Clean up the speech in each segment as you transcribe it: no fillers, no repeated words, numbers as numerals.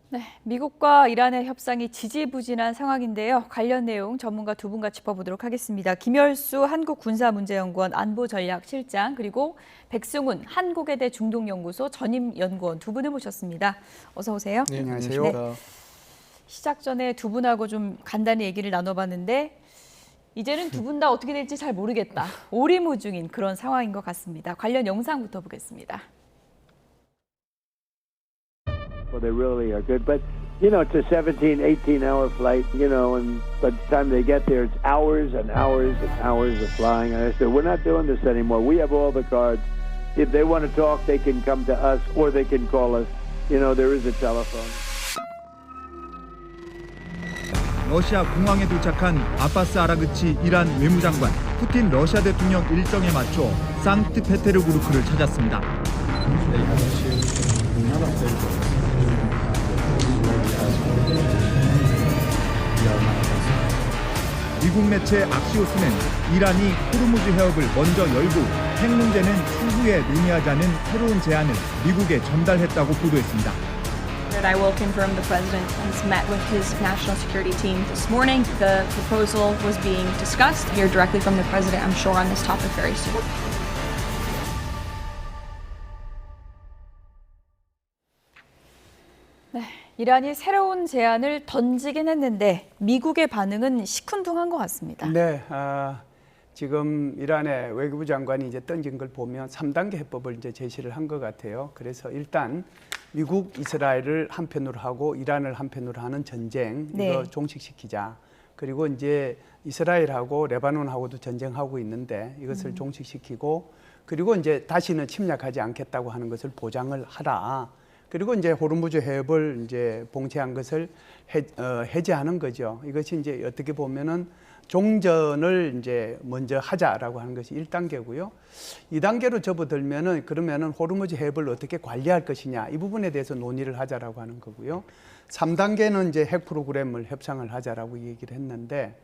네, 미국과 이란의 협상이 지지부진한 상황인데요. 관련 내용 전문가 두 분과 짚어보도록 하겠습니다. 김열수 한국군사문제연구원 안보전략실장 그리고 백승훈 한국외대 중동연구소 전임연구원 두 분을 모셨습니다. 어서 오세요. 네, 안녕하세요. 네. 시작 전에 두 분하고 좀 간단히 얘기를 나눠봤는데 이제는 두 분 다 어떻게 될지 잘 모르겠다. 오리무중인 그런 상황인 것 같습니다. 관련 영상부터 보겠습니다. Well, they really are good. But, you know, it's a 17, 18-hour flight, you know, and by the time they get there, it's hours and hours and hours of flying. And I said, we're not doing this anymore. We have all the cards. If they want to talk, they can come to us or they can call us. You know, there is a telephone. 러시아 공항에 도착한 아바스 아라그치 이란 외무장관, 푸틴 러시아 대통령 일정에 맞춰 상트페테르부르크를 찾았습니다. 미국 매체 악시오스는 이란이 호르무즈 해협을 먼저 열고 핵 문제는 추후에 논의하자는 새로운 제안을 미국에 전달했다고 보도했습니다. I will confirm the president has met with his national security team this morning. The proposal was being discussed. Hear directly from the president, I'm sure, on this topic very soon. 네, 이란이 새로운 제안을 던지긴 했는데 미국의 반응은 시큰둥한 것 같습니다. 네, 지금 이란의 외교부 장관이 이제 던진 걸 보면 3단계 해법을 이제 제시를 한 것 같아요. 그래서 일단 미국, 이스라엘을 한편으로 하고 이란을 한편으로 하는 전쟁 이거 종식시키자. 그리고 이제 이스라엘하고 레바논하고도 전쟁하고 있는데 이것을 종식시키고 그리고 이제 다시는 침략하지 않겠다고 하는 것을 보장을 하라. 그리고 이제 호르무즈 해협을 이제 봉쇄한 것을 해제하는 거죠. 이것이 이제 어떻게 보면은 종전을 이제 먼저 하자라고 하는 것이 1단계고요. 2단계로 접어들면은 그러면은 호르무즈 해협을 어떻게 관리할 것이냐 이 부분에 대해서 논의를 하자라고 하는 거고요. 3단계는 이제 핵 프로그램을 협상을 하자라고 얘기를 했는데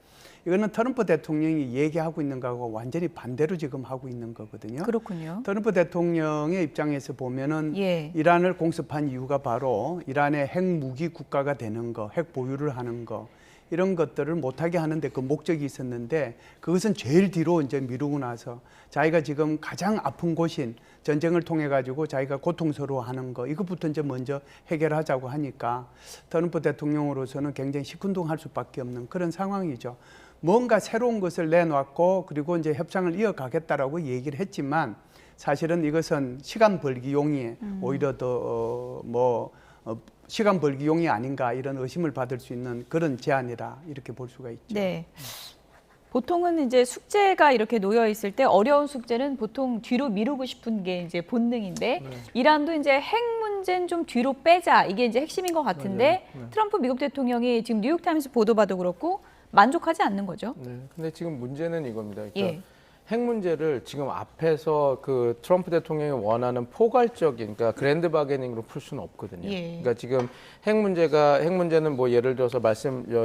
이거는 트럼프 대통령이 얘기하고 있는 거하고 완전히 반대로 지금 하고 있는 거거든요. 그렇군요. 트럼프 대통령의 입장에서 보면은 이란을 공습한 이유가 바로 이란의 핵무기 국가가 되는 거, 핵 보유를 하는 거 이런 것들을 못하게 하는데 그 목적이 있었는데 그것은 제일 뒤로 이제 미루고 나서 자기가 지금 가장 아픈 곳인 전쟁을 통해 가지고 자기가 고통스러워하는 거 이것부터 이제 먼저 해결하자고 하니까 트럼프 대통령으로서는 굉장히 시큰둥할 수밖에 없는 그런 상황이죠. 뭔가 새로운 것을 내놓았고 그리고 이제 협상을 이어가겠다라고 얘기를 했지만 사실은 이것은 시간 벌기용이 오히려 더 시간 벌기용이 아닌가 이런 의심을 받을 수 있는 그런 제안이라 이렇게 볼 수가 있죠. 네. 보통은 이제 숙제가 이렇게 놓여 있을 때 어려운 숙제는 보통 뒤로 미루고 싶은 게 이제 본능인데 이란도 이제 핵 문제는 좀 뒤로 빼자 이게 이제 핵심인 것 같은데 트럼프 미국 대통령이 지금 뉴욕타임스 보도봐도 그렇고 만족하지 않는 거죠. 네. 근데 지금 문제는 이겁니다. 그러니까 핵 문제를 지금 앞에서 그 트럼프 대통령이 원하는 포괄적인, 그러니까 그랜드 바게닝으로 풀 수는 없거든요. 그러니까 지금 핵 문제는 뭐 예를 들어서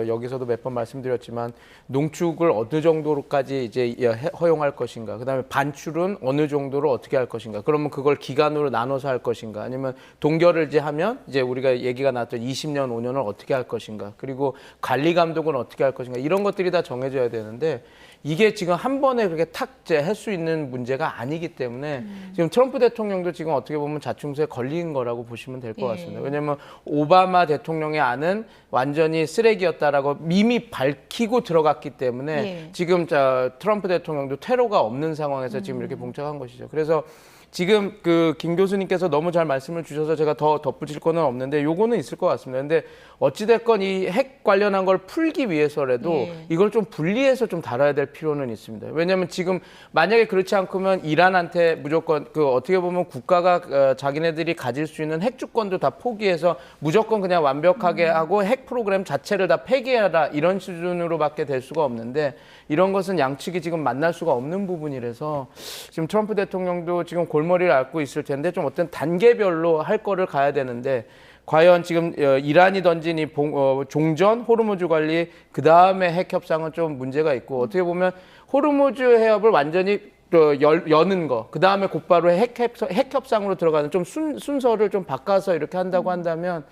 여기서도 몇 번 말씀드렸지만 농축을 어느 정도로까지 이제 허용할 것인가, 그다음에 반출은 어느 정도로 어떻게 할 것인가, 그러면 그걸 기간으로 나눠서 할 것인가, 아니면 동결을 이제 하면 이제 우리가 얘기가 나왔던 20년, 5년을 어떻게 할 것인가, 그리고 관리 감독은 어떻게 할 것인가, 이런 것들이 다 정해져야 되는데 이게 지금 한 번에 그렇게 탁 할 수 있는 문제가 아니기 때문에 지금 트럼프 대통령도 지금 어떻게 보면 자충수에 걸린 거라고 보시면 될 것 같습니다. 왜냐하면 오바마 대통령의 안은 완전히 쓰레기였다라고 이미 밝히고 들어갔기 때문에 지금 트럼프 대통령도 퇴로가 없는 상황에서 지금 이렇게 봉착한 것이죠. 그래서 지금 그 김 교수님께서 너무 잘 말씀을 주셔서 제가 더 덧붙일 거는 없는데 요거는 있을 것 같습니다. 근데 어찌됐건 이 핵 관련한 걸 풀기 위해서라도 이걸 좀 분리해서 좀 다뤄야 될 필요는 있습니다. 왜냐하면 지금 만약에 그렇지 않고면 이란한테 무조건 그 어떻게 보면 국가가 자기네들이 가질 수 있는 핵 주권도 다 포기해서 무조건 그냥 완벽하게 하고 핵 프로그램 자체를 다 폐기하라 이런 수준으로밖에 될 수가 없는데 이런 것은 양측이 지금 만날 수가 없는 부분이라서 지금 트럼프 대통령도 지금 골머리를 앓고 있을 텐데 좀 어떤 단계별로 할 거를 가야 되는데 과연 지금 이란이 던진 이 종전, 호르무즈 관리, 그 다음에 핵 협상은 좀 문제가 있고 어떻게 보면 호르무즈 해협을 완전히 여는 거, 그 다음에 곧바로 핵 협상으로 들어가는 좀 순서를 좀 바꿔서 이렇게 한다고 한다면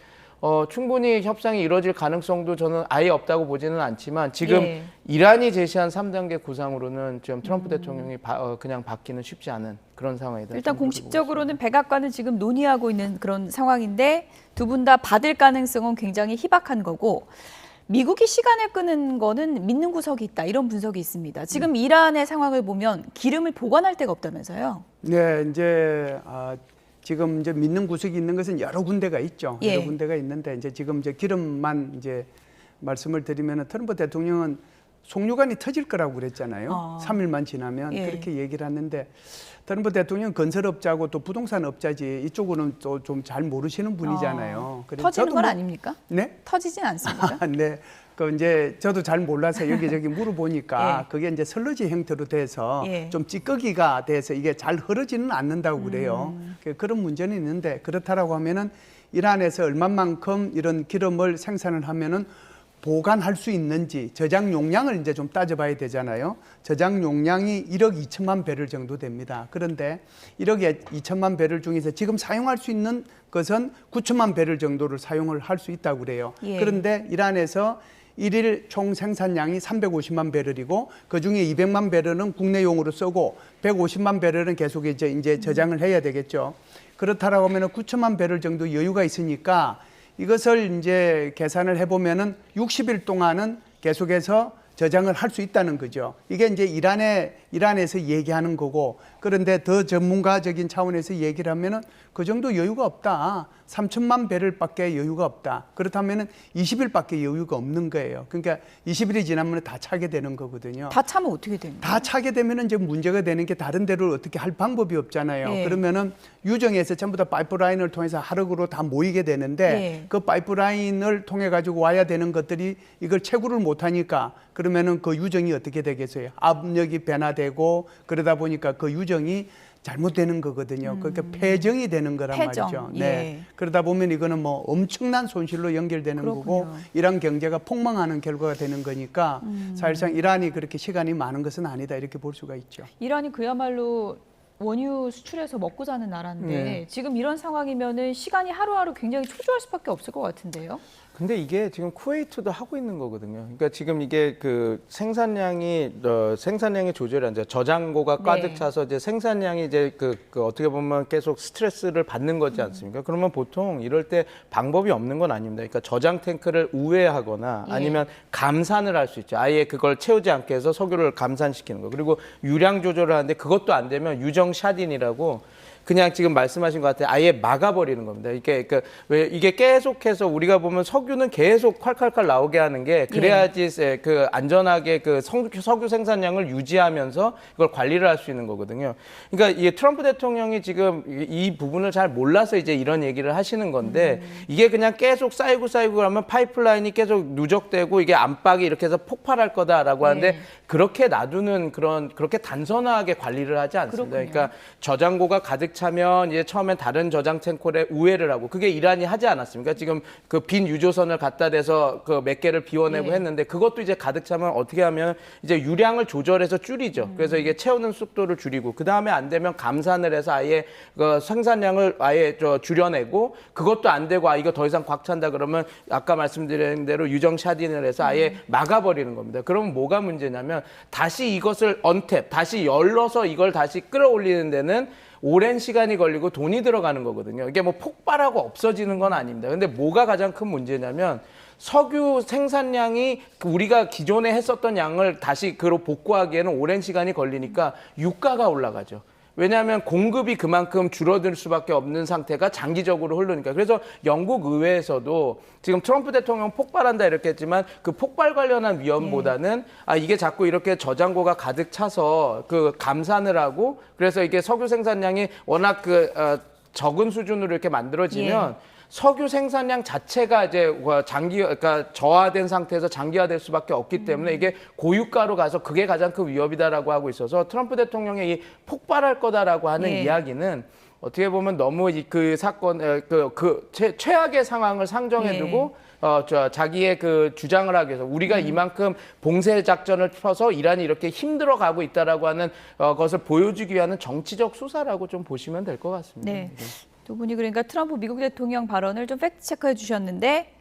충분히 협상이 이루어질 가능성도 저는 아예 없다고 보지는 않지만 지금 예. 이란이 제시한 3단계 구상으로는 지금 트럼프 대통령이 그냥 받기는 쉽지 않은 그런 상황이다. 일단 공식적으로는 백악관은 지금 논의하고 있는 그런 상황인데 두 분 다 받을 가능성은 굉장히 희박한 거고 미국이 시간을 끄는 거는 믿는 구석이 있다 이런 분석이 있습니다. 지금 이란의 상황을 보면 기름을 보관할 데가 없다면서요? 네, 이제 지금 이제 믿는 구석이 있는 것은 여러 군데가 있죠. 예. 여러 군데가 있는데 이제 지금 이제 기름만 이제 말씀을 드리면은 트럼프 대통령은 송유관이 터질 거라고 그랬잖아요. 3일만 지나면 예. 그렇게 얘기를 하는데 트럼프 대통령은 건설업자고 또 부동산업자지 이쪽으로는 또 좀 잘 모르시는 분이잖아요. 그래서 터지는 저도 건 뭐- 아닙니까? 네? 터지진 않습니까? 네. 그 이제 저도 잘 몰라서 여기저기 물어보니까 예. 그게 이제 슬러지 형태로 돼서 예. 좀 찌꺼기가 돼서 이게 잘 흐르지는 않는다고 그래요. 그런 문제는 있는데 그렇다라고 하면은 이란에서 얼마만큼 이런 기름을 생산을 하면은 보관할 수 있는지 저장 용량을 이제 좀 따져봐야 되잖아요. 저장 용량이 1억 2천만 배럴 정도 됩니다. 그런데 1억 2천만 배럴 중에서 지금 사용할 수 있는 것은 9천만 배럴 정도를 사용을 할 수 있다고 그래요. 예. 그런데 이란에서 일일 총 생산량이 350만 배럴이고 그중에 200만 배럴은 국내용으로 쓰고 150만 배럴은 계속 이제 저장을 해야 되겠죠. 그렇다라고 하면은 9천만 배럴 정도 여유가 있으니까 이것을 이제 계산을 해보면은 60일 동안은 계속해서 저장을 할 수 있다는 거죠. 이게 이제 이란에서 얘기하는 거고, 그런데 더 전문가적인 차원에서 얘기를 하면은 그 정도 여유가 없다. 3천만 배럴밖에 여유가 없다. 그렇다면은 20일밖에 여유가 없는 거예요. 그러니까 20일이 지나면 다 차게 되는 거거든요. 다 차면 어떻게 됩니까? 다 차게 되면은 이제 문제가 되는 게 다른 데를 어떻게 할 방법이 없잖아요. 예. 그러면은 유정에서 전부 다 파이프라인을 통해서 하락으로 다 모이게 되는데 예. 그 파이프라인을 통해 가지고 와야 되는 것들이 이걸 채굴을 못 하니까 그러면은 그 유정이 어떻게 되겠어요? 압력이 변화되고 그러다 보니까 그 유정이 잘못되는 거거든요. 그러니까 폐정이 되는 거란 폐정, 말이죠. 예. 네. 그러다 보면 이거는 뭐 엄청난 손실로 연결되는 거고 그렇군요. 이란 경제가 폭망하는 결과가 되는 거니까 사실상 이란이 그렇게 시간이 많은 것은 아니다 이렇게 볼 수가 있죠. 이란이 그야말로 원유 수출해서 먹고 사는 나라인데 네. 지금 이런 상황이면은 시간이 하루하루 굉장히 초조할 수밖에 없을 것 같은데요. 근데 이게 지금 쿠웨이트도 하고 있는 거거든요. 그러니까 지금 이게 그 생산량이 조절이 안 돼요. 저장고가 가득 네. 차서 이제 생산량이 이제 그 어떻게 보면 계속 스트레스를 받는 거지 않습니까? 그러면 보통 이럴 때 방법이 없는 건 아닙니다. 그러니까 저장 탱크를 우회하거나 예. 아니면 감산을 할 수 있죠. 아예 그걸 채우지 않게 해서 석유를 감산시키는 거. 그리고 유량 조절을 하는데 그것도 안 되면 유정 샷인이라고 그냥 지금 말씀하신 것 같아요. 아예 막아버리는 겁니다. 이게 왜 이게 계속해서 우리가 보면 석유는 계속 콸콸콸 나오게 하는 게 그래야지 그 안전하게 그 석유 생산량을 유지하면서 이걸 관리를 할 수 있는 거거든요. 그러니까 이 트럼프 대통령이 지금 이 부분을 잘 몰라서 이제 이런 얘기를 하시는 건데 이게 그냥 계속 쌓이고 그러면 파이프라인이 계속 누적되고 이게 안팎이 이렇게 해서 폭발할 거다라고 하는데 네. 그렇게 놔두는 그렇게 단선하게 관리를 하지 않습니다. 그렇군요. 그러니까 저장고가 가득 차면 이제 처음엔 다른 저장 탱크에 우회를 하고 그게 이란이 하지 않았습니까? 지금 그 빈 유조선을 갖다 대서 그 몇 개를 비워내고 했는데 그것도 이제 가득 차면 어떻게 하면 이제 유량을 조절해서 줄이죠. 그래서 이게 채우는 속도를 줄이고 그 다음에 안 되면 감산을 해서 아예 그 생산량을 아예 줄여내고 그것도 안 되고 이거 더 이상 꽉 찬다 그러면 아까 말씀드린 대로 유정 샷인을 해서 아예 막아버리는 겁니다. 그러면 뭐가 문제냐면 다시 이것을 언탭, 다시 열러서 이걸 다시 끌어올리는 데는 오랜 시간이 걸리고 돈이 들어가는 거거든요. 이게 뭐 폭발하고 없어지는 건 아닙니다. 근데 뭐가 가장 큰 문제냐면 석유 생산량이 우리가 기존에 했었던 양을 다시 그로 복구하기에는 오랜 시간이 걸리니까 유가가 올라가죠. 왜냐하면 공급이 그만큼 줄어들 수밖에 없는 상태가 장기적으로 흐르니까. 그래서 영국 의회에서도 지금 트럼프 대통령 폭발한다 이렇게 했지만 그 폭발 관련한 위험보다는 이게 자꾸 이렇게 저장고가 가득 차서 그 감산을 하고 그래서 이게 석유 생산량이 워낙 적은 수준으로 이렇게 만들어지면 석유 생산량 자체가 이제 그러니까 저하된 상태에서 장기화될 수밖에 없기 때문에 이게 고유가로 가서 그게 가장 큰 위협이다라고 하고 있어서 트럼프 대통령이 이 폭발할 거다라고 하는 이야기는 어떻게 보면 너무 그 사건 최악의 상황을 상정해두고 자기의 그 주장을 하기 위해서 우리가 이만큼 봉쇄 작전을 펴서 이란이 이렇게 힘들어가고 있다라고 하는 것을 보여주기 위한 정치적 수사라고 좀 보시면 될 것 같습니다. 네. 두 분이 그러니까 트럼프 미국 대통령 발언을 좀 팩트 체크해 주셨는데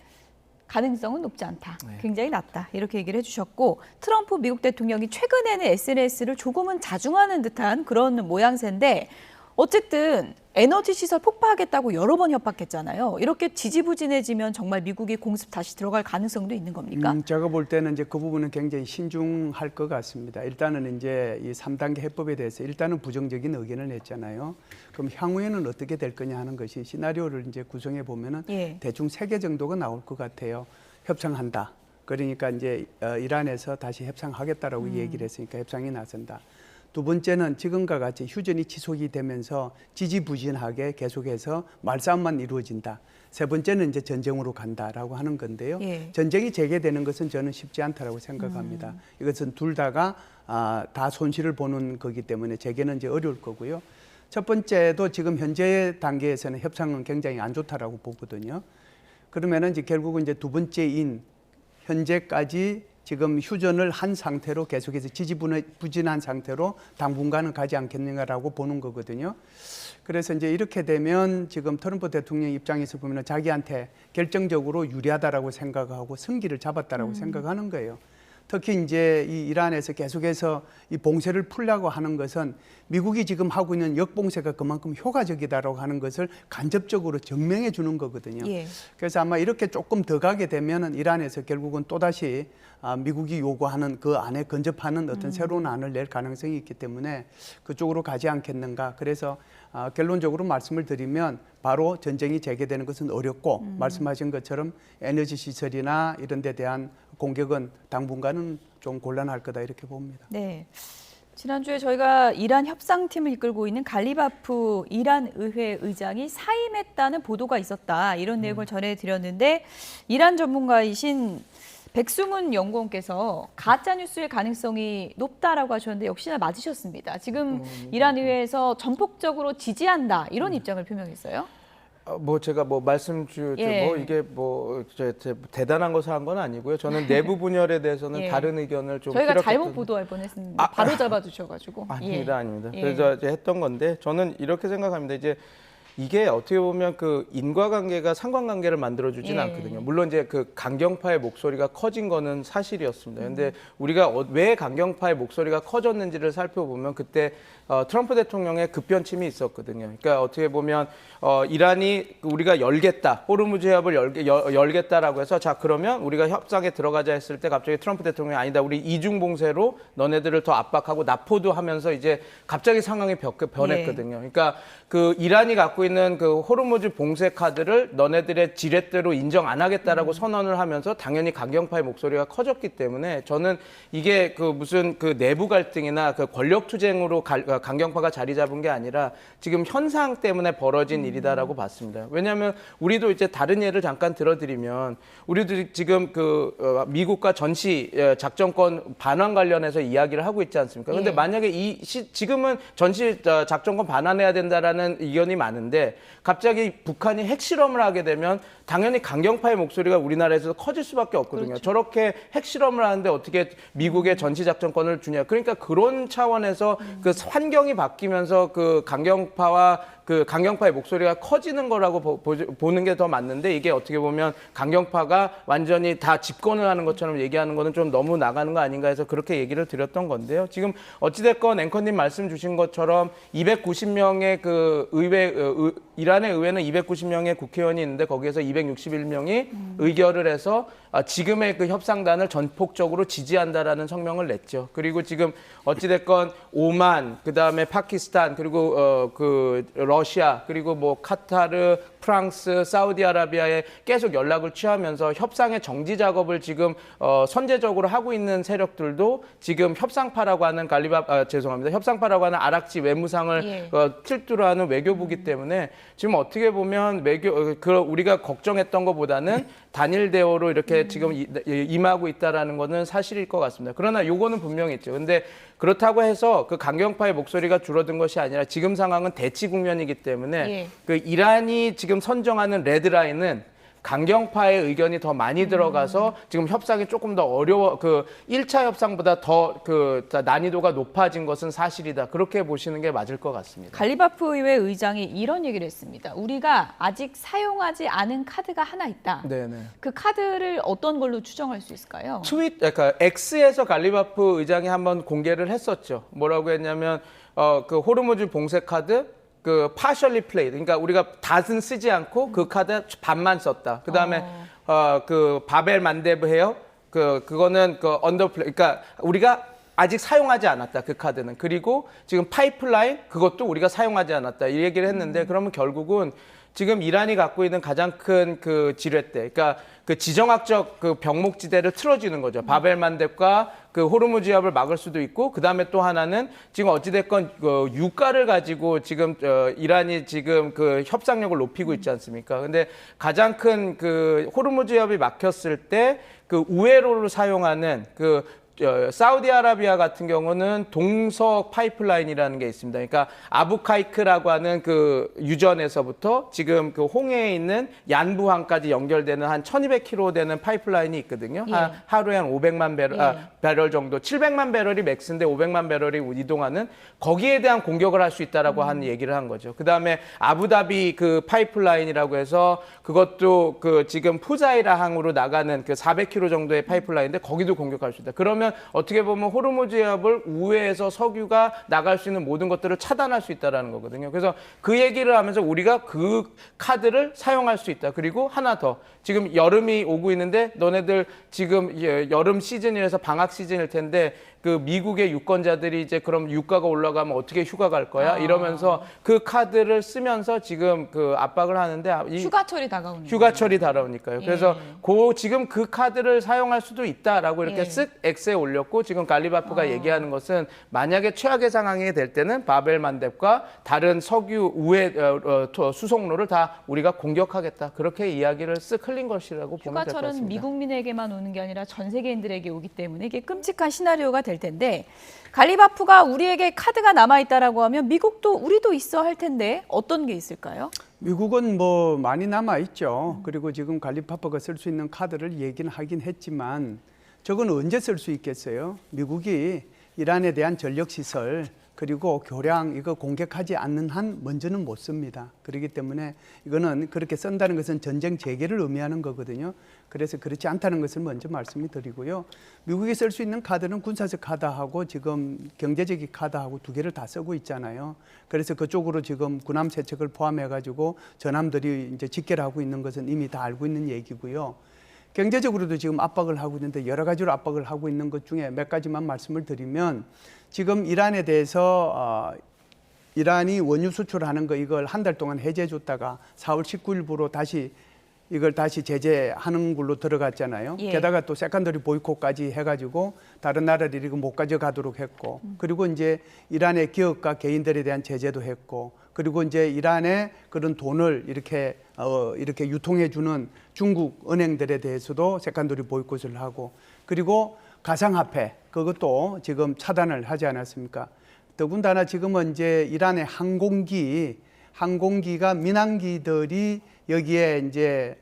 가능성은 높지 않다. 굉장히 낮다. 이렇게 얘기를 해주셨고 트럼프 미국 대통령이 최근에는 SNS를 조금은 자중하는 듯한 그런 모양새인데 어쨌든 에너지 시설 폭파하겠다고 여러 번 협박했잖아요. 이렇게 지지부진해지면 정말 미국이 공습 다시 들어갈 가능성도 있는 겁니까? 제가 볼 때는 이제 그 부분은 굉장히 신중할 것 같습니다. 일단은 이제 이 3단계 해법에 대해서 일단은 부정적인 의견을 냈잖아요. 그럼 향후에는 어떻게 될 거냐 하는 것이 시나리오를 이제 구성해 보면은 대충 3개 정도가 나올 것 같아요. 협상한다. 그러니까 이제 이란에서 다시 협상하겠다라고 얘기를 했으니까 협상이 나선다. 두 번째는 지금과 같이 휴전이 지속이 되면서 지지부진하게 계속해서 말싸움만 이루어진다. 세 번째는 이제 전쟁으로 간다라고 하는 건데요. 전쟁이 재개되는 것은 저는 쉽지 않다라고 생각합니다. 이것은 둘 다가 다 손실을 보는 거기 때문에 재개는 이제 어려울 거고요. 첫 번째도 지금 현재 단계에서는 협상은 굉장히 안 좋다라고 보거든요. 그러면은 이제 결국은 이제 두 번째인 현재까지 지금 휴전을 한 상태로 계속해서 지지부진한 상태로 당분간은 가지 않겠는가라고 보는 거거든요. 그래서 이제 이렇게 되면 지금 트럼프 대통령 입장에서 보면 자기한테 결정적으로 유리하다라고 생각하고 승기를 잡았다라고 생각하는 거예요. 특히 이제 이 이란에서 계속해서 이 봉쇄를 풀려고 하는 것은 미국이 지금 하고 있는 역봉쇄가 그만큼 효과적이다라고 하는 것을 간접적으로 증명해 주는 거거든요. 그래서 아마 이렇게 조금 더 가게 되면은 이란에서 결국은 또다시 미국이 요구하는 그 안에 근접하는 어떤 새로운 안을 낼 가능성이 있기 때문에 그쪽으로 가지 않겠는가. 그래서 결론적으로 말씀을 드리면 바로 전쟁이 재개되는 것은 어렵고 말씀하신 것처럼 에너지 시설이나 이런 데 대한 공격은 당분간은 좀 곤란할 거다 이렇게 봅니다. 네. 지난주에 저희가 이란 협상팀을 이끌고 있는 갈리바프 이란 의회 의장이 사임했다는 보도가 있었다. 이런 내용을 전해드렸는데 이란 전문가이신 백승훈 연구원께서 가짜 뉴스의 가능성이 높다라고 하셨는데 역시나 맞으셨습니다. 지금 이란 의회에서 전폭적으로 지지한다 이런 입장을 표명했어요. 뭐 제가 뭐 말씀 뭐 이게 뭐 대단한 것을 한 건 아니고요. 저는 내부 분열에 대해서는 다른 의견을 좀 저희가 잘못 보도할 뻔했습니다. 바로 잡아주셔가지고. 아닙니다. 그래서 이제 했던 건데 저는 이렇게 생각합니다. 이제 이게 어떻게 보면 그 인과관계가 상관관계를 만들어주진 않거든요. 물론 이제 그 강경파의 목소리가 커진 거는 사실이었습니다. 근데 우리가 왜 강경파의 목소리가 커졌는지를 살펴보면 그때 트럼프 대통령의 급변침이 있었거든요. 그러니까 어떻게 보면 이란이 우리가 열겠다, 호르무즈 해협을 열겠다라고 해서 자 그러면 우리가 협상에 들어가자 했을 때 갑자기 트럼프 대통령이 아니다, 우리 이중 봉쇄로 너네들을 더 압박하고 나포도 하면서 이제 갑자기 상황이 변했거든요. 그러니까 그 이란이 갖고 있는 그 호르무즈 봉쇄 카드를 너네들의 지렛대로 인정 안 하겠다라고 선언을 하면서 당연히 강경파의 목소리가 커졌기 때문에 저는 이게 그 무슨 그 내부 갈등이나 그 권력 투쟁으로 강경파가 자리 잡은 게 아니라 지금 현상 때문에 벌어진 일이다라고 봤습니다. 왜냐하면 우리도 이제 다른 예를 잠깐 들어드리면 우리도 지금 그 미국과 전시 작전권 반환 관련해서 이야기를 하고 있지 않습니까? 그런데 만약에 지금은 전시 작전권 반환해야 된다라는 의견이 많은데 갑자기 북한이 핵실험을 하게 되면 당연히 강경파의 목소리가 우리나라에서 커질 수밖에 없거든요. 그렇죠. 저렇게 핵실험을 하는데 어떻게 미국의 전시작전권을 주냐. 그러니까 그런 차원에서 그 환경이 바뀌면서 그 강경파의 목소리가 커지는 거라고 보는 게 더 맞는데 이게 어떻게 보면 강경파가 완전히 다 집권을 하는 것처럼 얘기하는 거는 좀 너무 나가는 거 아닌가 해서 그렇게 얘기를 드렸던 건데요. 지금 어찌됐건 앵커님 말씀 주신 것처럼 290명의 그 이란의 의회는 290명의 국회의원이 있는데 거기에서 261명이 의결을 해서 지금의 그 협상단을 전폭적으로 지지한다라는 성명을 냈죠. 그리고 지금 어찌됐건 오만, 그다음에 파키스탄, 그리고 그 러시아, 그리고 뭐 카타르, 프랑스, 사우디아라비아에 계속 연락을 취하면서 협상의 정지 작업을 지금 선제적으로 하고 있는 세력들도 지금 협상파라고 하는 협상파라고 하는 아락지 외무상을 필두로 하는 외교부기 때문에 지금 어떻게 보면 우리가 걱정했던 것보다는 단일 대오로 이렇게 지금 임하고 있다라는 거는 사실일 것 같습니다. 그러나 요거는 분명히 있죠. 근데 그렇다고 해서 그 강경파의 목소리가 줄어든 것이 아니라 지금 상황은 대치 국면이기 때문에 그 이란이 지금 선정하는 레드라인은 강경파의 의견이 더 많이 들어가서 지금 협상이 조금 더 어려워, 그 1차 협상보다 더 그 난이도가 높아진 것은 사실이다. 그렇게 보시는 게 맞을 것 같습니다. 갈리바프 의회 의장이 이런 얘기를 했습니다. 우리가 아직 사용하지 않은 카드가 하나 있다. 네네. 그 카드를 어떤 걸로 추정할 수 있을까요? 그러니까 X에서 갈리바프 의장이 한번 공개를 했었죠. 뭐라고 했냐면 그 호르무즈 봉쇄 카드 그 partially played, 그러니까 우리가 닷은 쓰지 않고 그 카드 반만 썼다. 그다음에 그 바벨 만데브 헤어 그거는 그 언더플레이, 그러니까 우리가 아직 사용하지 않았다, 그 카드는. 그리고 지금 파이프라인 그것도 우리가 사용하지 않았다, 이 얘기를 했는데 그러면 결국은 지금 이란이 갖고 있는 가장 큰 그 지뢰대, 그러니까 그 지정학적 그 병목지대를 틀어주는 거죠. 바벨만뎁과 그 호르무즈 해협을 막을 수도 있고, 그 다음에 또 하나는 지금 어찌됐건 그 유가를 가지고 지금 이란이 지금 그 협상력을 높이고 있지 않습니까? 근데 가장 큰 그 호르무즈 해협이 막혔을 때 그 우회로를 사용하는 그 사우디아라비아 같은 경우는 동서 파이프라인이라는 게 있습니다. 그러니까 아부카이크라고 하는 그 유전에서부터 지금 그 홍해에 있는 얀부항까지 연결되는 한 1200km 되는 파이프라인이 있거든요. 예. 하루에 한 500만 배럴 정도, 700만 배럴이 맥스인데 500만 배럴이 이동하는, 거기에 대한 공격을 할 수 있다라고 하는 얘기를 한 거죠. 그다음에 아부다비 그 파이프라인이라고 해서 그것도 그 지금 푸자이라 항으로 나가는 그 400km 정도의 파이프라인인데 거기도 공격할 수 있다. 그러면 어떻게 보면 호르무즈 해협을 우회해서 석유가 나갈 수 있는 모든 것들을 차단할 수 있다는 거거든요. 그래서 그 얘기를 하면서 우리가 그 카드를 사용할 수 있다. 그리고 하나 더, 지금 여름이 오고 있는데 너네들 지금 여름 시즌이라서 방학 시즌일 텐데 그 미국의 유권자들이 이제 그럼 유가가 올라가면 어떻게 휴가 갈 거야? 이러면서 그 카드를 쓰면서 지금 그 압박을 하는데 휴가철이 다가오는 휴가철이 다가오니까요. 예. 그래서 지금 그 카드를 사용할 수도 있다라고 이렇게 쓱 X에 올렸고, 지금 갈리바프가 얘기하는 것은 만약에 최악의 상황이 될 때는 바벨만뎁과 다른 석유 우회 수송로를 다 우리가 공격하겠다. 그렇게 이야기를 쓱 흘린 것이라고 보면 될 것 같습니다. 휴가철은 미국민에게만 오는 게 아니라 전 세계인들에게 오기 때문에 이게 끔찍한 시나리오가 될 텐데, 갈리바프가 우리에게 카드가 남아있다라고 하면 미국도 우리도 있어 할 텐데 어떤 게 있을까요? 미국은 뭐 많이 남아 있죠. 그리고 지금 갈리바프가 쓸 수 있는 카드를 얘기는 하긴 했지만 저건 언제 쓸 수 있겠어요? 미국이 이란에 대한 전력 시설 그리고 교량 이거 공격하지 않는 한 먼저는 못 씁니다. 그렇기 때문에 이거는 그렇게 쓴다는 것은 전쟁 재개를 의미하는 거거든요. 그래서 그렇지 않다는 것을 먼저 말씀을 드리고요. 미국이 쓸 수 있는 카드는 군사적 카드하고 지금 경제적인 카드하고 두 개를 다 쓰고 있잖아요. 그래서 그쪽으로 지금 군함 세척을 포함해가지고 전함들이 이제 직결하고 있는 것은 이미 다 알고 있는 얘기고요. 경제적으로도 지금 압박을 하고 있는데 여러 가지로 압박을 하고 있는 것 중에 몇 가지만 말씀을 드리면, 지금 이란에 대해서 이란이 원유 수출하는 거 이걸 한 달 동안 해제해 줬다가 4월 19일부로 다시 이걸 다시 제재하는 걸로 들어갔잖아요. 예. 게다가 또 세컨더리 보이콧까지 해가지고 다른 나라들이 이거 못 가져가도록 했고, 그리고 이제 이란의 기업과 개인들에 대한 제재도 했고, 그리고 이제 이란의 그런 돈을 이렇게 유통해주는 중국 은행들에 대해서도 세컨더리 보이콧을 하고, 그리고 가상화폐 그것도 지금 차단을 하지 않았습니까? 더군다나 지금은 이제 이란의 항공기가 민항기들이 여기에 이제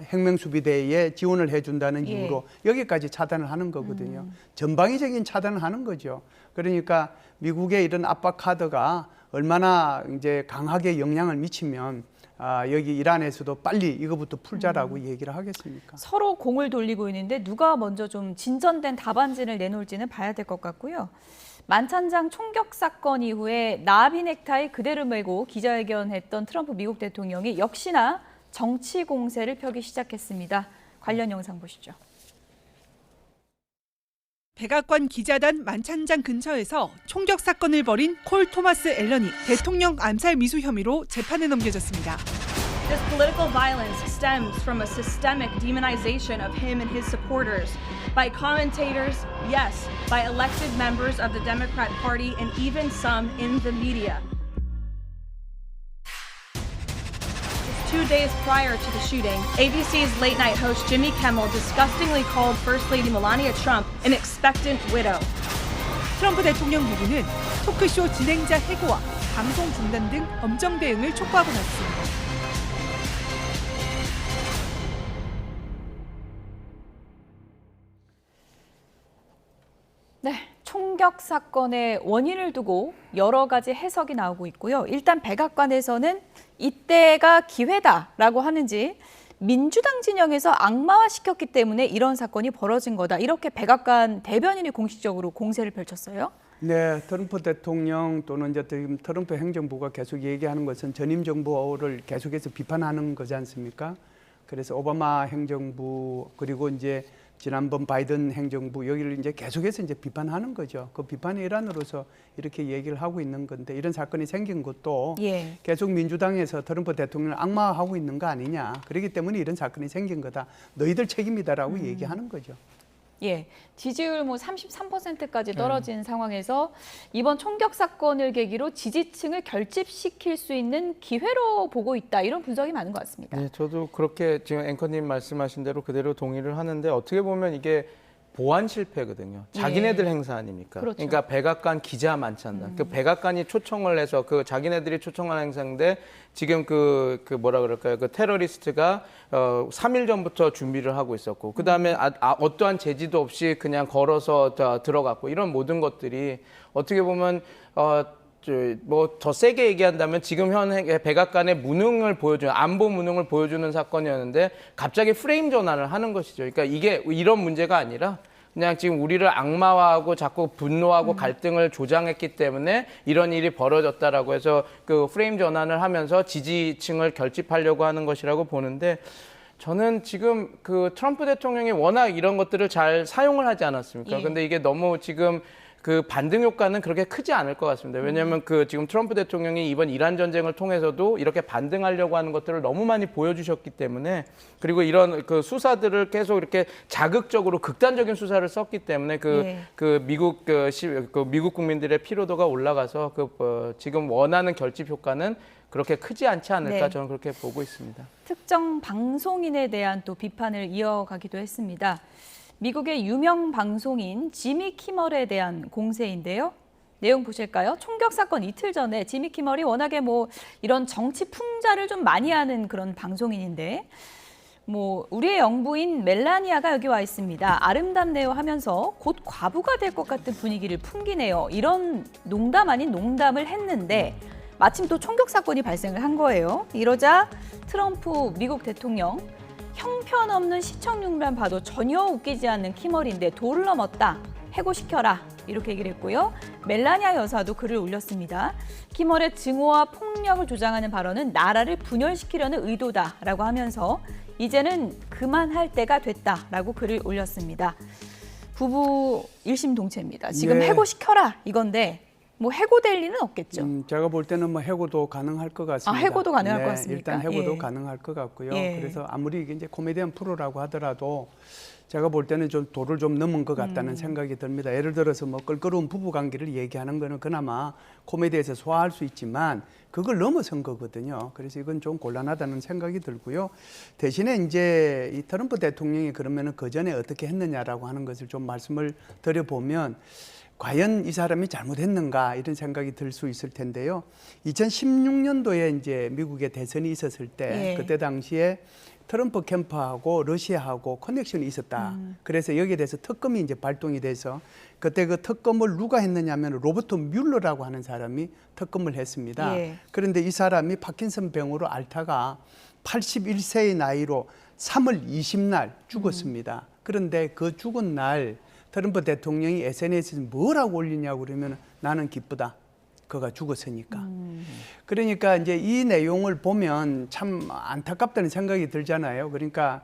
혁명수비대에 지원을 해준다는 이유로 여기까지 차단을 하는 거거든요. 전방위적인 차단을 하는 거죠. 그러니까 미국의 이런 압박 카드가 얼마나 이제 강하게 영향을 미치면 여기 이란에서도 빨리 이거부터 풀자라고 얘기를 하겠습니까? 서로 공을 돌리고 있는데 누가 먼저 좀 진전된 답안지를 내놓을지는 봐야 될 것 같고요. 만찬장 총격 사건 이후에 나비 넥타이 그대로 메고 기자회견했던 트럼프 미국 대통령이 역시나 정치 공세를 펴기 시작했습니다. 관련 영상 보시죠. 백악관 기자단 만찬장 근처에서 총격 사건을 벌인 콜 토마스 앨런이 대통령 암살 미수 혐의로 재판에 넘겨졌습니다. This political violence stems from a systemic demonization of him and his supporters by commentators, yes, by elected members of the Democrat Party and even some in the media. Just 2 days prior to the shooting, ABC's late night host Jimmy Kimmel disgustingly called First Lady Melania Trump an expectant widow. 트럼프 대통령 부부는 토크쇼 진행자 해고와 방송 중단 등 엄정 대응을 촉구하고 나섰습니다. 네, 총격 사건의 원인을 두고 여러 가지 해석이 나오고 있고요. 일단 백악관에서는 이때가 기회다라고 하는지 민주당 진영에서 악마화시켰기 때문에 이런 사건이 벌어진 거다. 이렇게 백악관 대변인이 공식적으로 공세를 펼쳤어요. 네, 트럼프 대통령 또는 이제 지금 트럼프 행정부가 계속 얘기하는 것은 전임 정부를 계속해서 비판하는 거지 않습니까? 그래서 오바마 행정부 그리고 이제 지난번 바이든 행정부 여기를 이제 계속해서 이제 비판하는 거죠. 그 비판의 일환으로서 이렇게 얘기를 하고 있는 건데 이런 사건이 생긴 것도 예. 계속 민주당에서 트럼프 대통령을 악마화하고 있는 거 아니냐. 그렇기 때문에 이런 사건이 생긴 거다. 너희들 책임이다라고 얘기하는 거죠. 예, 지지율 뭐 33%까지 떨어진 상황에서 이번 총격 사건을 계기로 지지층을 결집시킬 수 있는 기회로 보고 있다. 이런 분석이 많은 것 같습니다. 네, 저도 그렇게 지금 앵커님 말씀하신 대로 그대로 동의를 하는데 어떻게 보면 이게 보안 실패거든요. 자기네들 행사 아닙니까? 그렇죠. 그러니까 백악관 기자 많지 않나. 그 백악관이 초청을 해서 그 자기네들이 초청한 행사인데 지금 그 뭐라 그럴까요? 그 테러리스트가 3일 전부터 준비를 하고 있었고 그다음에 어떠한 제지도 없이 그냥 걸어서 들어갔고 이런 모든 것들이 어떻게 보면 뭐 더 세게 얘기한다면 지금 현 백악관의 무능을 보여주는 안보 무능을 보여주는 사건이었는데 갑자기 프레임 전환을 하는 것이죠. 그러니까 이게 이런 문제가 아니라 그냥 지금 우리를 악마화하고 자꾸 분노하고 갈등을 조장했기 때문에 이런 일이 벌어졌다라고 해서 그 프레임 전환을 하면서 지지층을 결집하려고 하는 것이라고 보는데 저는 지금 그 트럼프 대통령이 워낙 이런 것들을 잘 사용을 하지 않았습니까? 근데 이게 너무 지금 그 반등 효과는 그렇게 크지 않을 것 같습니다. 왜냐하면 그 지금 트럼프 대통령이 이번 이란 전쟁을 통해서도 이렇게 반등하려고 하는 것들을 너무 많이 보여주셨기 때문에 그리고 이런 그 수사들을 계속 이렇게 자극적으로 극단적인 수사를 썼기 때문에 그 미국 국민들의 피로도가 올라가서 지금 원하는 결집 효과는 그렇게 크지 않지 않을까 저는 그렇게 보고 있습니다. 특정 방송인에 대한 또 비판을 이어가기도 했습니다. 미국의 유명 방송인 지미 키멀에 대한 공세인데요. 내용 보실까요? 총격 사건 이틀 전에 지미 키멀이 워낙에 뭐 이런 정치 풍자를 좀 많이 하는 그런 방송인인데 뭐 우리의 영부인 멜라니아가 여기 와 있습니다. 아름답네요 하면서 곧 과부가 될 것 같은 분위기를 풍기네요. 이런 농담 아닌 농담을 했는데 마침 또 총격 사건이 발생을 한 거예요. 이러자 트럼프 미국 대통령 형편없는 시청률만 봐도 전혀 웃기지 않는 키멀인데 도를 넘었다. 해고시켜라. 이렇게 얘기를 했고요. 멜라니아 여사도 글을 올렸습니다. 키멀의 증오와 폭력을 조장하는 발언은 나라를 분열시키려는 의도다라고 하면서 이제는 그만할 때가 됐다라고 글을 올렸습니다. 부부 일심동체입니다. 지금 예. 해고시켜라 이건데 뭐 해고될 리는 없겠죠. 제가 볼 때는 뭐 해고도 가능할 것 같습니다. 해고도 가능할 것 같습니까? 일단 해고도 예. 가능할 것 같고요. 예. 그래서 아무리 이게 이제 코미디언 프로라고 하더라도 제가 볼 때는 좀 도를 좀 넘은 것 같다는 생각이 듭니다. 예를 들어서 뭐 껄끄러운 부부 관계를 얘기하는 거는 그나마 코미디에서 소화할 수 있지만 그걸 넘어선 거거든요. 그래서 이건 좀 곤란하다는 생각이 들고요. 대신에 이제 이 트럼프 대통령이 그러면은 그 전에 어떻게 했느냐라고 하는 것을 좀 말씀을 드려보면 과연 이 사람이 잘못했는가 이런 생각이 들 수 있을 텐데요. 2016년도에 이제 미국에 대선이 있었을 때 예. 그때 당시에 트럼프 캠프하고 러시아하고 커넥션이 있었다. 그래서 여기에 대해서 특검이 이제 발동이 돼서 그때 그 특검을 누가 했느냐면 로버트 뮬러라고 하는 사람이 특검을 했습니다. 예. 그런데 이 사람이 파킨슨 병으로 앓다가 81세의 나이로 3월 20날 죽었습니다. 그런데 그 죽은 날 트럼프 대통령이 SNS에 뭐라고 올리냐고 그러면 나는 기쁘다. 그가 죽었으니까. 그러니까 이제 이 내용을 보면 참 안타깝다는 생각이 들잖아요. 그러니까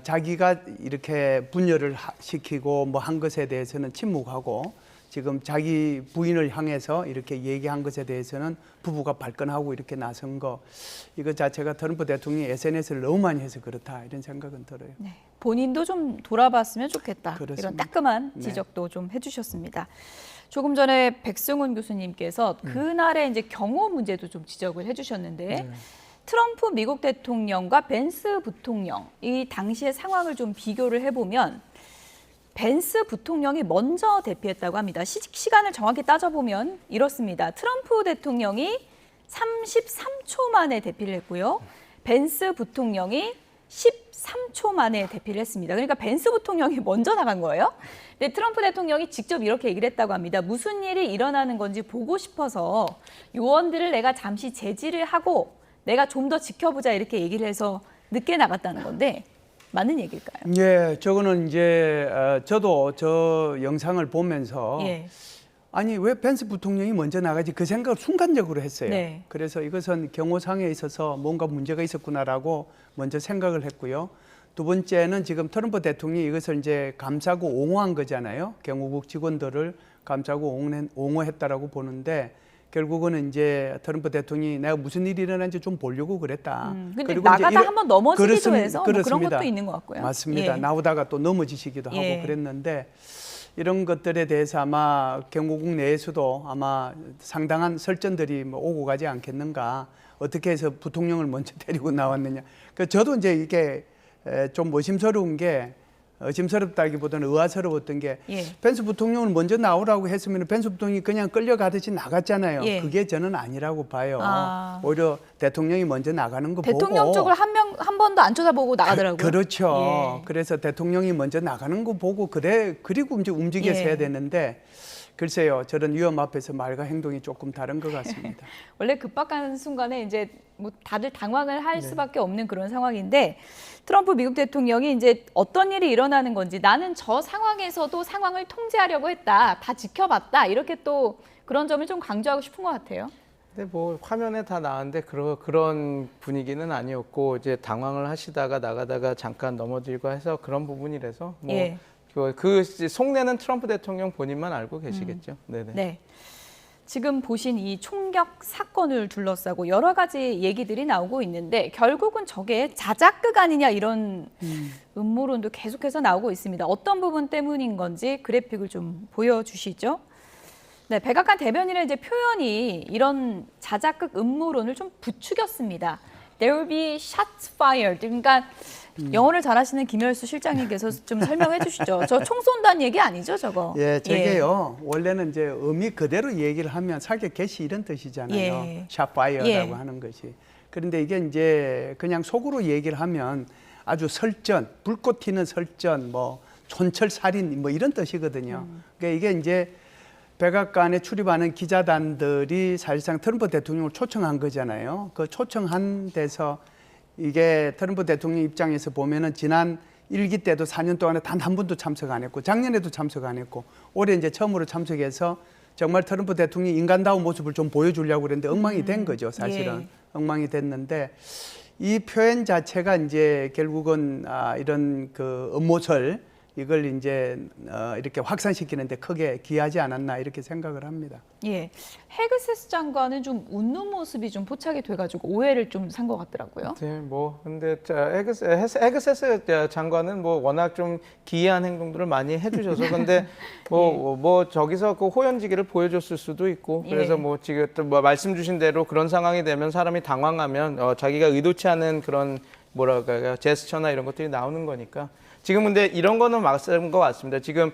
자기가 이렇게 분열을 시키고 뭐 한 것에 대해서는 침묵하고 지금 자기 부인을 향해서 이렇게 얘기한 것에 대해서는 부부가 발끈하고 이렇게 나선 거 이거 자체가 트럼프 대통령이 SNS를 너무 많이 해서 그렇다 이런 생각은 들어요. 네. 본인도 좀 돌아봤으면 좋겠다. 그렇습니다. 이런 따끔한 지적도 좀 해주셨습니다. 조금 전에 백승훈 교수님께서 그날의 이제 경호 문제도 좀 지적을 해주셨는데 트럼프 미국 대통령과 벤스 부통령 이 당시의 상황을 좀 비교를 해보면 벤스 부통령이 먼저 대피했다고 합니다. 시간을 정확히 따져보면 이렇습니다. 트럼프 대통령이 33초 만에 대피를 했고요. 벤스 부통령이 13초 만에 대피를 했습니다. 그러니까 벤스 부통령이 먼저 나간 거예요. 근데 트럼프 대통령이 직접 이렇게 얘기를 했다고 합니다. 무슨 일이 일어나는 건지 보고 싶어서 요원들을 내가 잠시 제지를 하고 내가 좀 더 지켜보자 이렇게 얘기를 해서 늦게 나갔다는 건데 맞는 얘기일까요? 예, 저거는 이제 저도 저 영상을 보면서 예. 아니 왜 펜스 부통령이 먼저 나가지 그 생각을 순간적으로 했어요. 네. 그래서 이것은 경호상에 있어서 뭔가 문제가 있었구나라고 먼저 생각을 했고요. 두 번째는 지금 트럼프 대통령이 이것을 이제 감싸고 옹호한 거잖아요. 경호국 직원들을 감싸고 옹호했다라고 보는데 결국은 이제 트럼프 대통령이 내가 무슨 일이 일어난지 좀 보려고 그랬다. 근데 그리고 나가다 이제 한번 넘어지기도 그렇습니다. 해서 뭐 그런 그렇습니다. 것도 있는 것 같고요. 맞습니다. 예. 나오다가 또 넘어지시기도 하고 예. 그랬는데 이런 것들에 대해서 아마 경호국 내에서도 아마 상당한 설전들이 뭐 오고 가지 않겠는가. 어떻게 해서 부통령을 먼저 데리고 나왔느냐. 그 저도 이제 이게 좀 의심스러운 게 의심스럽다기보다는 의아스러웠던 게 예. 펜스 부통령을 먼저 나오라고 했으면 펜스 부통령이 그냥 끌려가듯이 나갔잖아요. 예. 그게 저는 아니라고 봐요. 아. 오히려 대통령이 먼저 나가는 거 대통령 보고 쪽을 한 번도 안 쳐다보고 나가더라고요. 그렇죠. 예. 그래서 대통령이 먼저 나가는 거 보고 그리고 이제 움직여서 예. 해야 되는데 글쎄요. 저런 위험 앞에서 말과 행동이 조금 다른 것 같습니다. 원래 급박한 순간에 이제 뭐 다들 당황을 네. 할 수밖에 없는 그런 상황인데 트럼프 미국 대통령이 이제 어떤 일이 일어나는 건지 나는 저 상황에서도 상황을 통제하려고 했다. 다 지켜봤다. 이렇게 또 그런 점을 좀 강조하고 싶은 것 같아요. 근데 뭐 화면에 다 나왔는데 그런 분위기는 아니었고 이제 당황을 하시다가 나가다가 잠깐 넘어지고 해서 그런 부분이라서 뭐 예. 그 속내는 트럼프 대통령 본인만 알고 계시겠죠. 네네. 네. 지금 보신 이 총격 사건을 둘러싸고 여러 가지 얘기들이 나오고 있는데 결국은 저게 자작극 아니냐 이런 음모론도 계속해서 나오고 있습니다. 어떤 부분 때문인 건지 그래픽을 좀 보여주시죠. 네, 백악관 대변인의 이제 표현이 이런 자작극 음모론을 좀 부추겼습니다. There will be shots fired. 그러니까 영어를 잘하시는 김열수 실장님께서 좀 설명해 주시죠. 저 총 쏜다는 얘기 아니죠, 저거? 예, 저게요. 원래는 이제 의미 그대로 얘기를 하면 사격 개시 이런 뜻이잖아요. 예. 샷파이어라고 예. 하는 것이. 그런데 이게 이제 그냥 속으로 얘기를 하면 아주 설전, 불꽃 튀는 설전, 뭐 촌철 살인 뭐 이런 뜻이거든요. 그러니까 이게 이제 백악관에 출입하는 기자단들이 사실상 트럼프 대통령을 초청한 거잖아요. 그 초청한 데서 이게 트럼프 대통령 입장에서 보면은 지난 1기 때도 4년 동안에 단 한 번도 참석 안 했고 작년에도 참석 안 했고 올해 이제 처음으로 참석해서 정말 트럼프 대통령이 인간다운 모습을 좀 보여주려고 그랬는데 엉망이 된 거죠, 사실은. 예. 엉망이 됐는데 이 표현 자체가 이제 결국은 이런 그 음모설 이걸 이제 이렇게 확산시키는데 크게 기여하지 않았나 이렇게 생각을 합니다. 예, 헤그세스 장관은 좀 웃는 모습이 좀 포착이 돼가지고 오해를 좀 산 것 같더라고요. 네, 뭐 근데 헤그세스 장관은 뭐 워낙 좀 기이한 행동들을 많이 해주셔서 근데 뭐 저기서 그 호연지기를 보여줬을 수도 있고 그래서 예. 뭐 지금 또 뭐 말씀 주신 대로 그런 상황이 되면 사람이 당황하면 자기가 의도치 않은 그런 뭐랄까요 제스처나 이런 것들이 나오는 거니까. 지금 근데 이런 거는 맞는 것 같습니다. 지금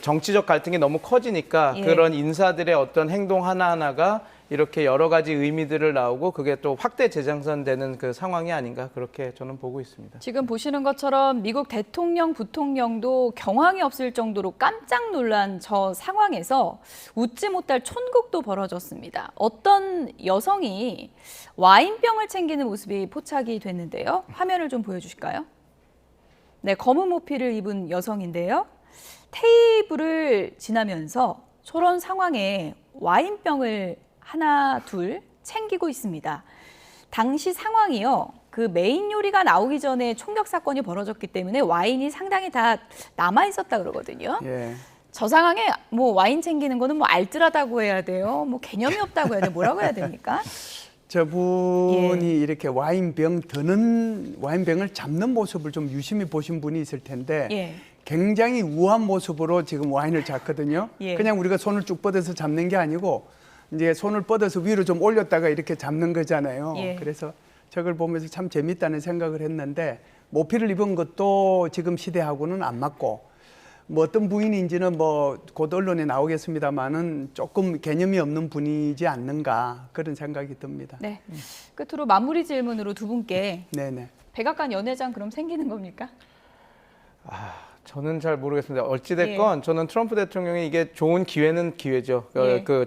정치적 갈등이 너무 커지니까 예. 그런 인사들의 어떤 행동 하나하나가 이렇게 여러 가지 의미들을 나오고 그게 또 확대 재생산되는 그 상황이 아닌가 그렇게 저는 보고 있습니다. 지금 보시는 것처럼 미국 대통령, 부통령도 경황이 없을 정도로 깜짝 놀란 저 상황에서 웃지 못할 촌극도 벌어졌습니다. 어떤 여성이 와인병을 챙기는 모습이 포착이 됐는데요. 화면을 좀 보여주실까요? 네, 검은 모피를 입은 여성인데요. 테이블을 지나면서 저런 상황에 와인병을 하나, 둘 챙기고 있습니다. 당시 상황이요. 그 메인 요리가 나오기 전에 총격 사건이 벌어졌기 때문에 와인이 상당히 다 남아 있었다 그러거든요. 예. 저 상황에 뭐 와인 챙기는 거는 뭐 알뜰하다고 해야 돼요. 뭐 개념이 없다고 해야 돼요. 뭐라고 해야 됩니까? 저분이 예. 이렇게 와인병을 잡는 모습을 좀 유심히 보신 분이 있을 텐데 예. 굉장히 우아한 모습으로 지금 와인을 잡거든요. 예. 그냥 우리가 손을 쭉 뻗어서 잡는 게 아니고 이제 손을 뻗어서 위로 좀 올렸다가 이렇게 잡는 거잖아요. 예. 그래서 저걸 보면서 참 재밌다는 생각을 했는데 모피를 입은 것도 지금 시대하고는 안 맞고 뭐 어떤 부인인지는 뭐 곧 언론에 나오겠습니다만은 조금 개념이 없는 분이지 않는가 그런 생각이 듭니다. 네. 끝으로 마무리 질문으로 두 분께 네네. 백악관 연회장 그럼 생기는 겁니까? 저는 잘 모르겠습니다. 어찌됐건 저는 트럼프 대통령이 이게 좋은 기회는 기회죠.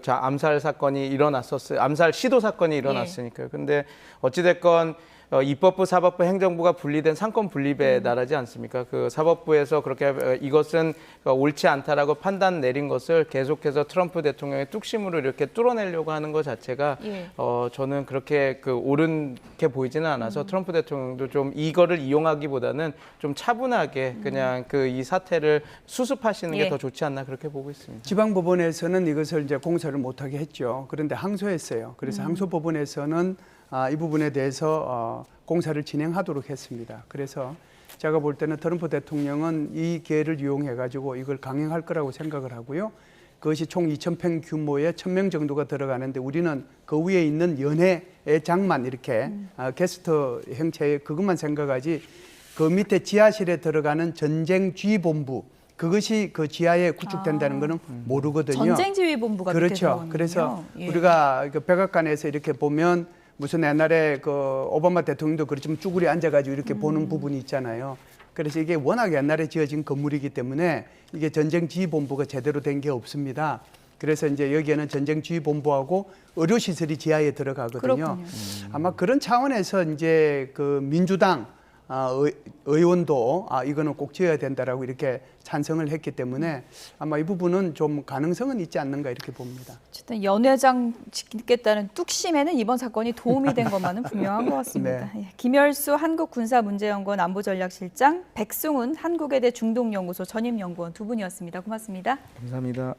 암살 사건이 일어났었어요. 암살 시도 사건이 일어났으니까요. 근데 어찌됐건 입법부, 사법부, 행정부가 분리된 상권 분립의 나라지 않습니까? 그 사법부에서 그렇게 이것은 옳지 않다라고 판단 내린 것을 계속해서 트럼프 대통령의 뚝심으로 이렇게 뚫어내려고 하는 것 자체가 저는 그렇게 옳게 보이지는 않아서 트럼프 대통령도 좀 이거를 이용하기보다는 좀 차분하게 그냥 이 사태를 수습하시는 게 더 좋지 않나 그렇게 보고 있습니다. 지방법원에서는 이것을 이제 공사를 못하게 했죠. 그런데 항소했어요. 그래서 항소법원에서는 이 부분에 대해서 공사를 진행하도록 했습니다. 그래서 제가 볼 때는 트럼프 대통령은 이 기회를 이용해 가지고 이걸 강행할 거라고 생각을 하고요. 그것이 총 2,000평 규모의 1,000명 정도가 들어가는데 우리는 그 위에 있는 연회장만 이렇게 게스트 형태의 그것만 생각하지 그 밑에 지하실에 들어가는 전쟁지휘본부 그것이 그 지하에 구축된다는 거는 모르거든요. 전쟁지휘본부가 밑에 그렇죠. 들어가는군요. 그래서 우리가 그 백악관에서 이렇게 보면 무슨 옛날에 그 오바마 대통령도 그렇지만 쭈그리 앉아가지고 이렇게 보는 부분이 있잖아요. 그래서 이게 워낙 옛날에 지어진 건물이기 때문에 이게 전쟁지휘본부가 제대로 된 게 없습니다. 그래서 이제 여기에는 전쟁지휘본부하고 의료시설이 지하에 들어가거든요. 그렇군요. 아마 그런 차원에서 이제 그 민주당 의원도 이거는 꼭 지어야 된다라고 이렇게 찬성을 했기 때문에 아마 이 부분은 좀 가능성은 있지 않는가 이렇게 봅니다. 어쨌든 연회장 짓겠다는 뚝심에는 이번 사건이 도움이 된 것만은 분명한 것 같습니다. 네. 김열수 한국군사문제연구원 안보전략실장, 백승훈 한국외대 중동연구소 전임연구원 두 분이었습니다. 고맙습니다. 감사합니다.